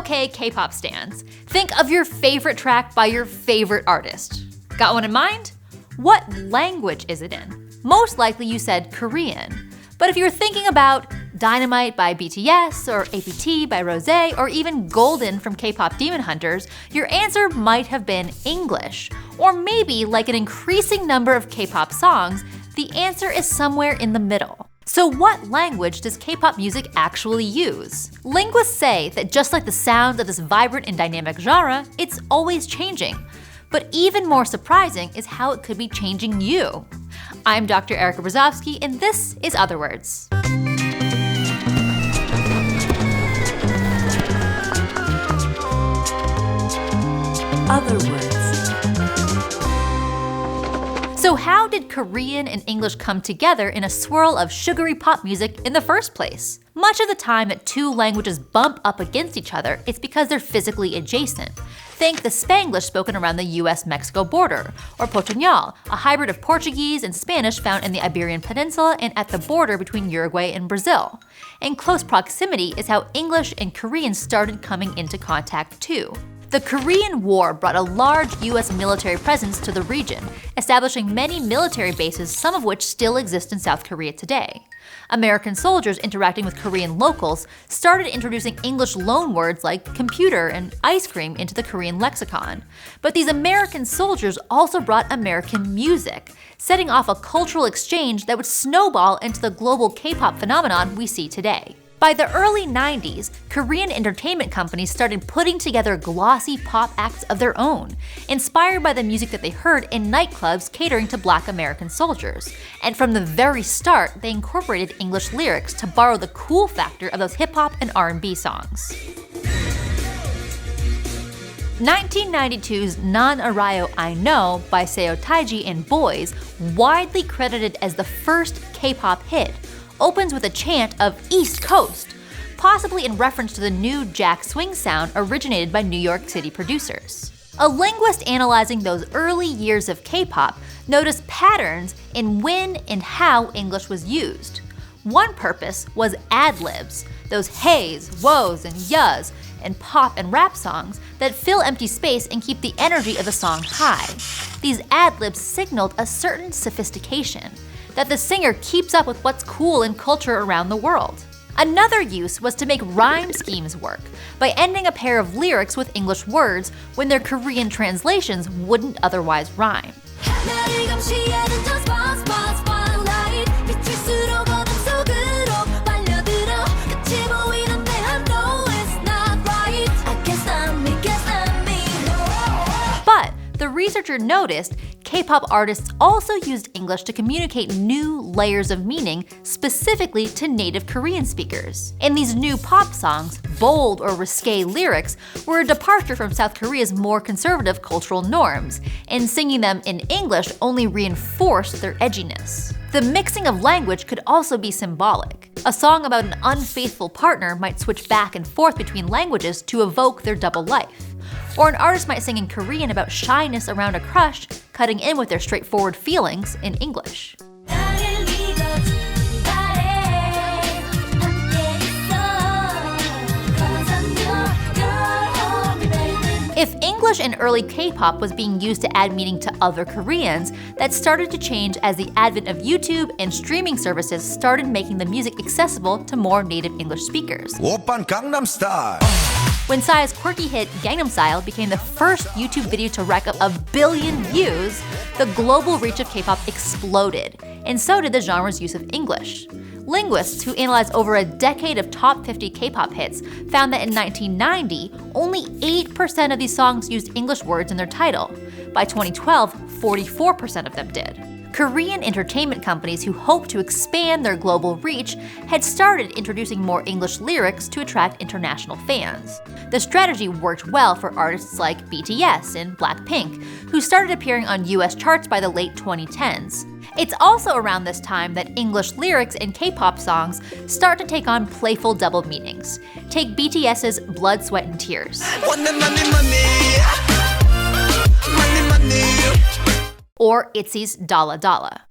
Okay, K-pop stans, think of your favorite track by your favorite artist. Got one in mind? What language is it in? Most likely you said Korean. But if you're thinking about Dynamite by BTS, or APT by Rosé, or even Golden from K-pop Demon Hunters, your answer might have been English. Or maybe, like an increasing number of K-pop songs, the answer is somewhere in the middle. So what language does K-pop music actually use? Linguists say that just like the sound of this vibrant and dynamic genre, it's always changing. But even more surprising is how it could be changing you. I'm Dr. Erica Brozovsky, and this is Otherwords. Otherwords. So how did Korean and English come together in a swirl of sugary pop music in the first place? Much of the time that two languages bump up against each other, it's because they're physically adjacent. Think the Spanglish spoken around the US-Mexico border, or Portuñol, a hybrid of Portuguese and Spanish found in the Iberian Peninsula and at the border between Uruguay and Brazil. In close proximity is how English and Korean started coming into contact too. The Korean War brought a large US military presence to the region, establishing many military bases, some of which still exist in South Korea today. American soldiers interacting with Korean locals started introducing English loanwords like computer and ice cream into the Korean lexicon. But these American soldiers also brought American music, setting off a cultural exchange that would snowball into the global K-pop phenomenon we see today. By the early 90s, Korean entertainment companies started putting together glossy pop acts of their own, inspired by the music that they heard in nightclubs catering to Black American soldiers. And from the very start, they incorporated English lyrics to borrow the cool factor of those hip-hop and R&B songs. 1992's Non Arayo I Know by Seo Taiji and Boys, widely credited as the first K-pop hit, opens with a chant of East Coast, possibly in reference to the new Jack Swing sound originated by New York City producers. A linguist analyzing those early years of K-pop noticed patterns in when and how English was used. One purpose was ad-libs, those heys, woes, and yas, and pop and rap songs that fill empty space and keep the energy of the song high. These ad-libs signaled a certain sophistication, that the singer keeps up with what's cool in culture around the world. Another use was to make rhyme schemes work, by ending a pair of lyrics with English words when their Korean translations wouldn't otherwise rhyme. But the researcher noticed K-pop artists also used English to communicate new layers of meaning specifically to native Korean speakers. In these new pop songs, bold or risque lyrics were a departure from South Korea's more conservative cultural norms, and singing them in English only reinforced their edginess. The mixing of language could also be symbolic. A song about an unfaithful partner might switch back and forth between languages to evoke their double life. Or an artist might sing in Korean about shyness around a crush, cutting in with their straightforward feelings in English. If English in early K-pop was being used to add meaning to other Koreans, that started to change as the advent of YouTube and streaming services started making the music accessible to more native English speakers. Oppan Gangnam Style. When Psy's quirky hit Gangnam Style became the first YouTube video to rack up 1 billion views, the global reach of K-pop exploded, and so did the genre's use of English. Linguists, who analyzed over a decade of top 50 K-pop hits, found that in 1990, only 8% of these songs used English words in their title. By 2012, 44% of them did. Korean entertainment companies who hoped to expand their global reach had started introducing more English lyrics to attract international fans. The strategy worked well for artists like BTS and Blackpink, who started appearing on US charts by the late 2010s. It's also around this time that English lyrics in K-pop songs start to take on playful double meanings. Take BTS's Blood, Sweat, and Tears. Or ITZY's Dala Dala.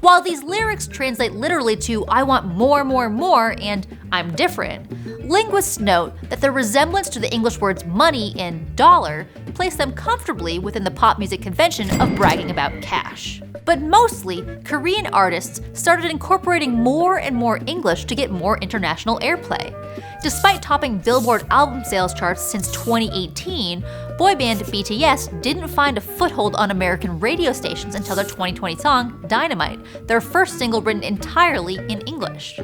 While these lyrics translate literally to "I want more, more, more" and "I'm different," linguists note that the resemblance to the English words money and dollar place them comfortably within the pop music convention of bragging about cash. But mostly, Korean artists started incorporating more and more English to get more international airplay. Despite topping Billboard album sales charts since 2018, boy band BTS didn't find a foothold on American radio stations until their 2020 song, Dynamite, their first single written entirely in English.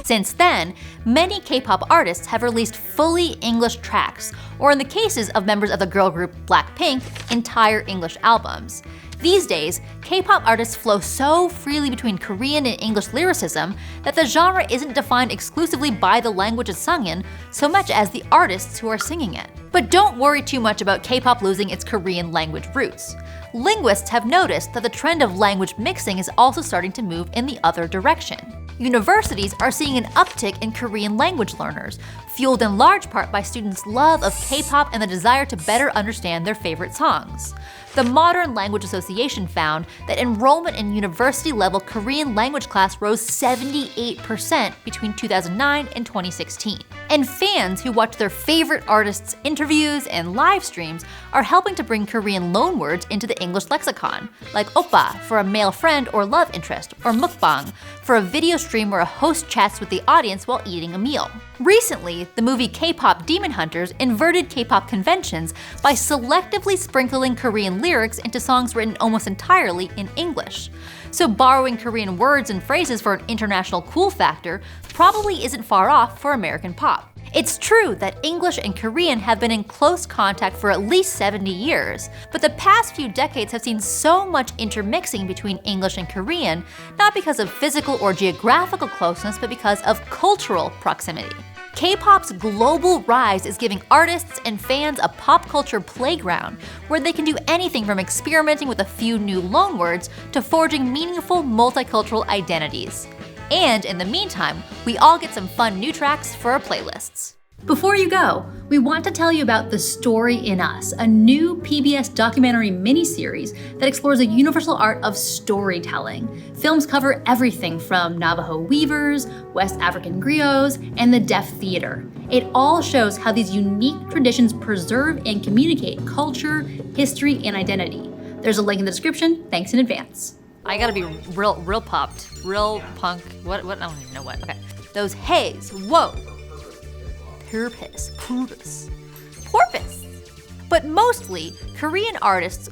Since then, many K-pop artists have released fully English tracks, or in the cases of members of the girl group Blackpink, entire English albums. These days, K-pop artists flow so freely between Korean and English lyricism that the genre isn't defined exclusively by the language it's sung in, so much as the artists who are singing it. But don't worry too much about K-pop losing its Korean language roots. Linguists have noticed that the trend of language mixing is also starting to move in the other direction. Universities are seeing an uptick in Korean language learners, fueled in large part by students' love of K-pop and the desire to better understand their favorite songs. The Modern Language Association found that enrollment in university-level Korean language class rose 78% between 2009 and 2016. And fans who watch their favorite artists' interviews and live streams are helping to bring Korean loanwords into the English lexicon, like oppa for a male friend or love interest, or mukbang for a video stream where a host chats with the audience while eating a meal. Recently, the movie K-pop Demon Hunters inverted K-pop conventions by selectively sprinkling Korean lyrics into songs written almost entirely in English. So borrowing Korean words and phrases for an international cool factor probably isn't far off for American pop. It's true that English and Korean have been in close contact for at least 70 years, but the past few decades have seen so much intermixing between English and Korean, not because of physical or geographical closeness, but because of cultural proximity. K-pop's global rise is giving artists and fans a pop culture playground where they can do anything from experimenting with a few new loanwords to forging meaningful multicultural identities. And in the meantime, we all get some fun new tracks for our playlists. Before you go, we want to tell you about The Story in Us, a new PBS documentary miniseries that explores a universal art of storytelling. Films cover everything from Navajo weavers, West African griots, and the deaf theater. It all shows how these unique traditions preserve and communicate culture, history, and identity. There's a link in the description. Thanks in advance. I gotta be real popped, real punk. What? I don't even know what. Okay, those hays. Whoa. Porpoise. But mostly, Korean artists